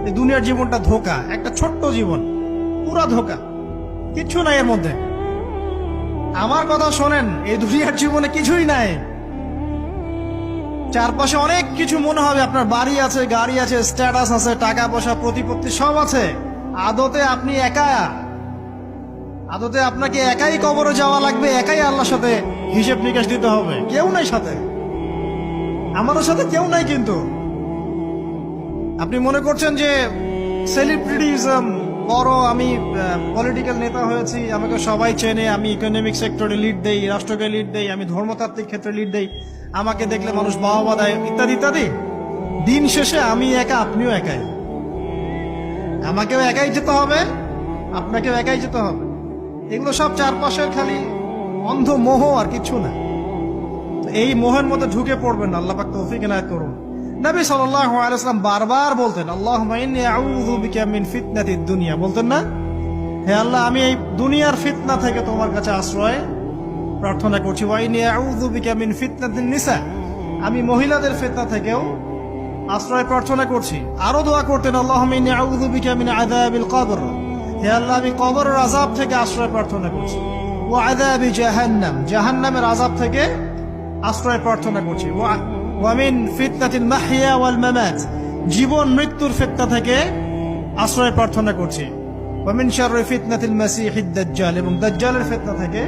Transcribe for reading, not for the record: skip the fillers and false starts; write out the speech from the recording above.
এই দুনিয়ার জীবনটা ধোঁকা, একটা ছোট্ট জীবন, পুরা ধোঁকা, কিচ্ছু নাই এর মধ্যে। আমার কথা শোনেন, এই দুনিয়ার জীবনে কিছুই নাই। চারপাশে অনেক কিছু মনে হবে, আপনার বাড়ি আছে, গাড়ি আছে, স্ট্যাটাস আছে, টাকা পয়সা, প্রতিপত্তি সব আছে। আদতে আপনি একা, আদতে আপনাকে একাই কবরে যাওয়া লাগবে, একাই আল্লাহর সাথে হিসেব নিকাশ দিতে হবে। কেউ নাই সাথে, আমাদের সাথে কেউ নাই। কিন্তু আপনি মনে করছেন যে সেলিব্রিটিজম, বড় আমি পলিটিক্যাল নেতা হয়েছি, আমাকে সবাই চেনে, আমি ইকোনমিক সেক্টরে লিড দেই, রাষ্ট্রকে লিড দেই, আমি ধর্মতাত্ত্বিক ক্ষেত্রে লিড দেই, আমাকে দেখলে মানুষ বাহবা দেয়, ইত্যাদি ইত্যাদি। দিন শেষে আমি একা, আপনিও একাই। আমাকেও একাই যেতে হবে, আপনাকেও একাই যেতে হবে। এগুলো সব চারপাশের খালি অন্ধ মোহ, আর কিছু না। এই মোহের মধ্যে ঢুকে পড়বেন না, আল্লাহ পাক তৌফিক এনায়েত করুন। নবী সাল্লাল্লাহু আলাইহি ওয়াসাল্লাম বারবার বলতেন, আল্লাহুম্মা ইন্নী আউযু বিকা মিন ফিতনাতিদ দুনিয়া, বলতেন না? হে আল্লাহ, আমি এই দুনিয়ার ফিতনা থেকে তোমার কাছে আশ্রয় প্রার্থনা করছি। ওয়া ইন্নী আউযু বিকা মিন ফিতনাতিন নিসা, আমি মহিলাদের ফিতনা থেকেও আশ্রয় প্রার্থনা করছি। আরো দোয়া করতেন, আল্লাহুম্মা ইন্নী আউযু বিকা মিন আযাবিল কবর, হে আল্লাহ, আমি কবরের আযাব থেকে আশ্রয় প্রার্থনা করছি। ওয়া আযাবি জাহান্নাম, জাহান্নামের আযাব থেকে আশ্রয় প্রার্থনা করছি। ওয়া মিন ফিতনাতিল মাহইয়া ওয়াল মামাত, জীবন মৃত্যুর ফিতনা থেকে আশ্রয় প্রার্থনা করছি। ওয়া মিন শাররি ফিতনাতিল মাসিহিদ দাজ্জাল, এবং দাজ্জালের ফিতনা থেকে